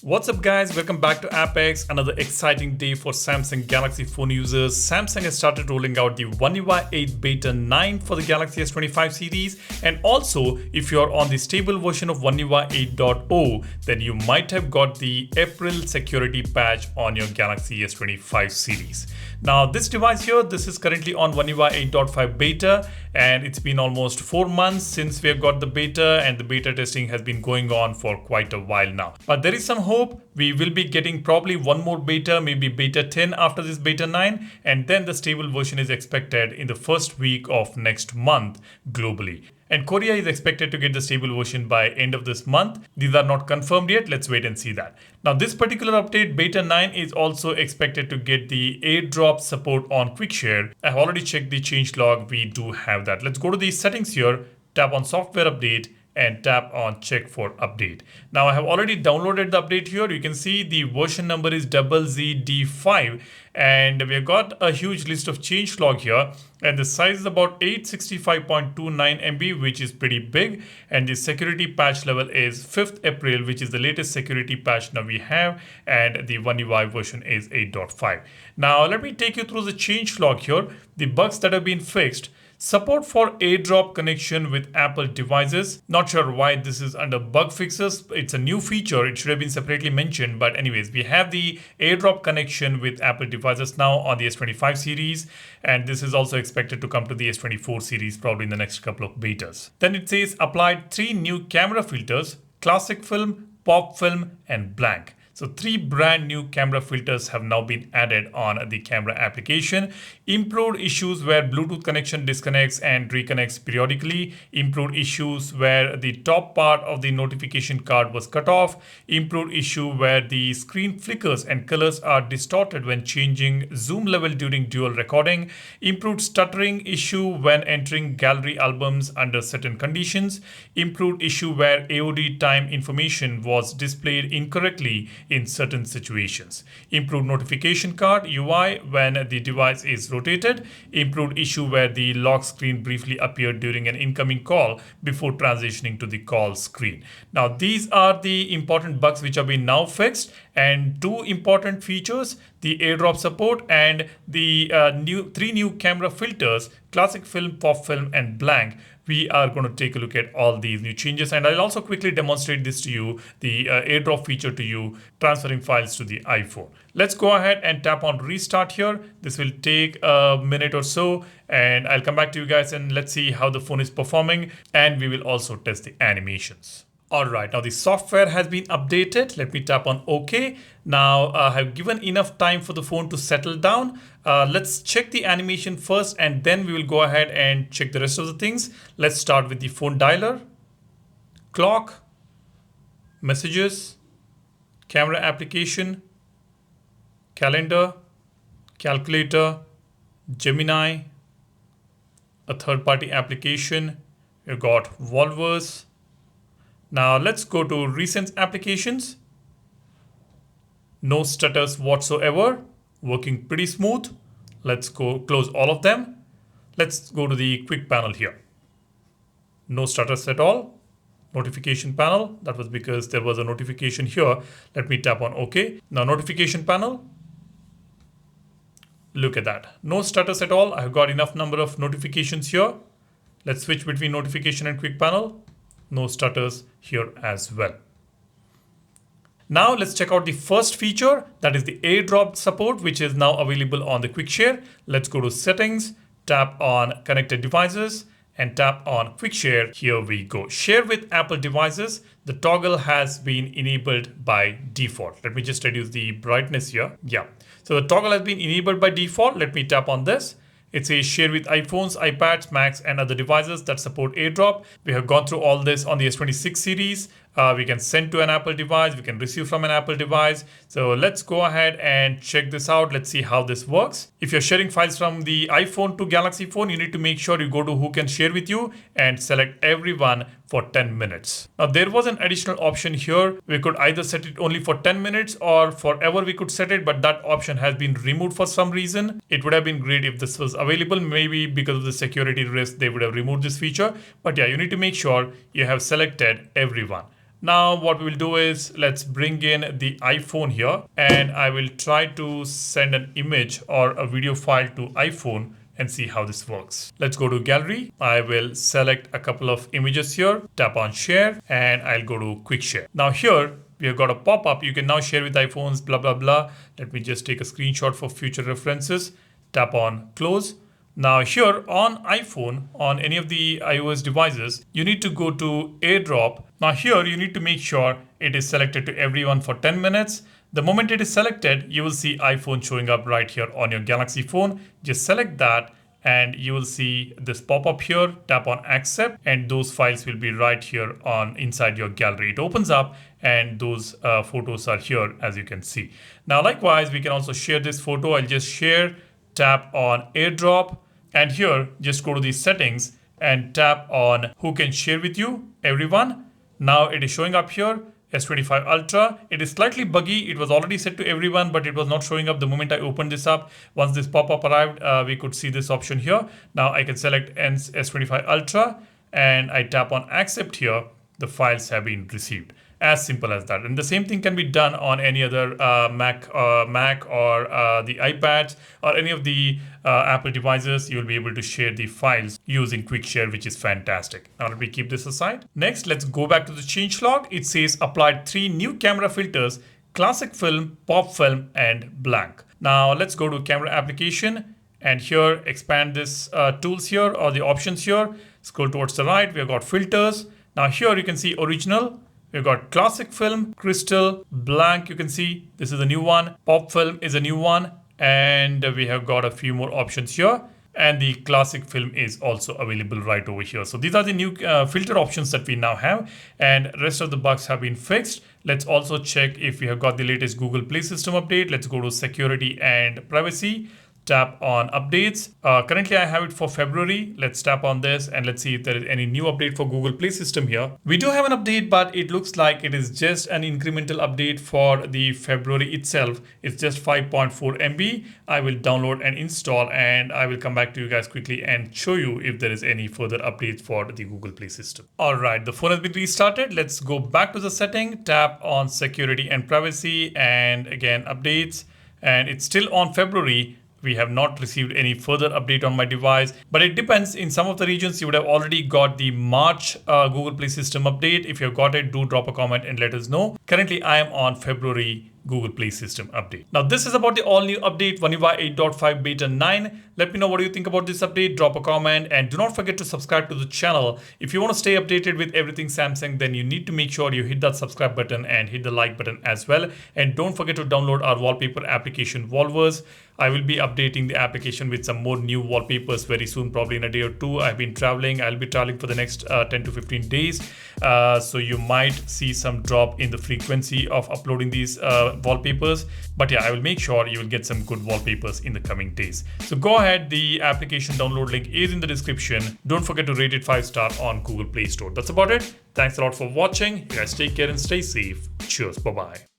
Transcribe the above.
What's up guys, welcome back to Apex. Another exciting day for Samsung Galaxy phone users. Samsung has started rolling out the One UI 8 Beta 9 for the Galaxy S25 series, and also if you're on the stable version of One UI 8.0, then you might have got the April security patch on your Galaxy S25 series. Now this device here, this is currently on One UI 8.5 beta, and it's been almost 4 months since we have got the beta, and the beta testing has been going on for quite a while now. But there is some hope. We will be getting probably one more beta, maybe beta 10 after this beta 9, and then the stable version is expected in the first week of next month globally. And Korea is expected to get the stable version by end of this month. These are not confirmed yet. Let's wait and see that. Now this particular update, beta 9, is also expected to get the Airdrop support on QuickShare. I've already checked the changelog. We do have that. Let's go to the settings here, tap on software update, and tap on check for update. Now I have already downloaded the update here. You can see the version number is ZD5, and we have got a huge list of changelog here, and the size is about 865.29 MB, which is pretty big, and the security patch level is 5th April, which is the latest security patch now we have, and the One UI version is 8.5. Now let me take you through the changelog here, the bugs that have been fixed. Support for AirDrop connection with Apple devices. Not sure why this is under bug fixes. It's a new feature. It should have been separately mentioned. But anyways, we have the AirDrop connection with Apple devices now on the S25 series. And this is also expected to come to the S24 series probably in the next couple of betas. Then it says applied 3 new camera filters: classic film, pop film, and blank. So 3 brand new camera filters have now been added on the camera application. Improved issues where Bluetooth connection disconnects and reconnects periodically. Improved issues where the top part of the notification card was cut off. Improved issue where the screen flickers and colors are distorted when changing zoom level during dual recording. Improved stuttering issue when entering gallery albums under certain conditions. Improved issue where AOD time information was displayed incorrectly in certain situations. Improved notification card UI when the device is rotated. Improved issue where the lock screen briefly appeared during an incoming call before transitioning to the call screen. Now these are the important bugs which have been now fixed, and 2 important features: the AirDrop support and the 3 new camera filters: classic film, pop film, and blank. We are going to take a look at all these new changes, and I'll also quickly demonstrate this to you, the AirDrop feature to you, transferring files to the iPhone. Let's go ahead and tap on restart here. This will take a minute or so, and I'll come back to you guys and let's see how the phone is performing, and we will also test the animations. Alright, now the software has been updated. Let me tap on OK. Now I have given enough time for the phone to settle down. Let's check the animation first, and then we will go ahead and check the rest of the things. Let's start with the phone dialer, clock, messages, camera application, calendar, calculator, Gemini, a third-party application. We've got Volvers. Now let's go to recent applications. No stutters whatsoever, working pretty smooth. Let's go close all of them. Let's go to the quick panel here. No stutters at all. Notification panel, that was because there was a notification here. Let me tap on OK. Now notification panel. Look at that. No stutters at all. I've got enough number of notifications here. Let's switch between notification and quick panel. No stutters here as well. Now let's check out the first feature, that is the AirDrop support, which is now available on the QuickShare. Let's go to settings, tap on connected devices, and tap on QuickShare. Here we go. Share with Apple devices. The toggle has been enabled by default. Let me just reduce the brightness here. Yeah. So the toggle has been enabled by default. Let me tap on this. It says share with iPhones, iPads, Macs, and other devices that support AirDrop. We have gone through all this on the S26 series. We can send to an Apple device. We can receive from an Apple device. So let's go ahead and check this out. Let's see how this works. If you're sharing files from the iPhone to Galaxy phone, you need to make sure you go to who can share with you and select everyone for 10 minutes. Now there was an additional option here. We could either set it only for 10 minutes or forever we could set it, but that option has been removed for some reason. It would have been great if this was available. Maybe because of the security risk, they would have removed this feature. But yeah, you need to make sure you have selected everyone. Now what we will do is let's bring in the iPhone here, and I will try to send an image or a video file to iPhone and see how this works. Let's go to gallery. I will select a couple of images here, tap on share, and I'll go to quick share. Now here we have got a pop-up. You can now share with iPhones, blah, blah, blah. Let me just take a screenshot for future references. Tap on close. Now here on iPhone, on any of the iOS devices, you need to go to Airdrop. Now here you need to make sure it is selected to everyone for 10 minutes. The moment it is selected, you will see iPhone showing up right here on your Galaxy phone. Just select that and you will see this pop up here. Tap on accept and those files will be right here on inside your gallery. It opens up and those photos are here as you can see. Now likewise, we can also share this photo. I'll just share, tap on Airdrop, and here just go to the settings and tap on who can share with you, everyone. Now it is showing up here. S25 Ultra. It is slightly buggy. It was already set to everyone, but it was not showing up the moment I opened this up. Once this pop-up arrived, we could see this option here. Now I can select S25 Ultra and I tap on accept here. The files have been received. As simple as that. And the same thing can be done on any other Mac or the iPads or any of the Apple devices. You will be able to share the files using quick share, which is fantastic. Now let me keep this aside. Next, let's go back to the changelog. It says applied 3 new camera filters: classic film, pop film, and blank. Now let's go to camera application and here expand this tools here or the options here. Scroll towards the right. We have got filters. Now here you can see original. We've got classic film, crystal, blank. You can see this is a new one. Pop film is a new one. And we have got a few more options here. And the classic film is also available right over here. So these are the new filter options that we now have. And rest of the bugs have been fixed. Let's also check if we have got the latest Google Play System update. Let's go to security and privacy. Tap on updates. Currently I have it for February. Let's tap on this and let's see if there is any new update for Google Play System here. We do have an update, but it looks like it is just an incremental update for the February itself. It's just 5.4 MB. I will download and install and I will come back to you guys quickly and show you if there is any further updates for the Google Play System. All right, the phone has been restarted. Let's go back to the setting, tap on security and privacy and again updates, and it's still on February. We have not received any further update on my device, but it depends. In some of the regions, you would have already got the March Google Play System update. If you've got it, do drop a comment and let us know. Currently, I am on February Google Play System update. Now, this is about the all new update, One UI 8.5 Beta 9. Let me know what you think about this update. Drop a comment and do not forget to subscribe to the channel. If you want to stay updated with everything Samsung, then you need to make sure you hit that subscribe button and hit the like button as well. And don't forget to download our wallpaper application, Wallverse. I will be updating the application with some more new wallpapers very soon, probably in a day or two. I've been traveling. I'll be traveling for the next 10 to 15 days. So you might see some drop in the frequency of uploading these wallpapers. But yeah, I will make sure you will get some good wallpapers in the coming days. So go ahead. The application download link is in the description. Don't forget to rate it 5-star on Google Play Store. That's about it. Thanks a lot for watching. You guys take care and stay safe. Cheers. Bye-bye.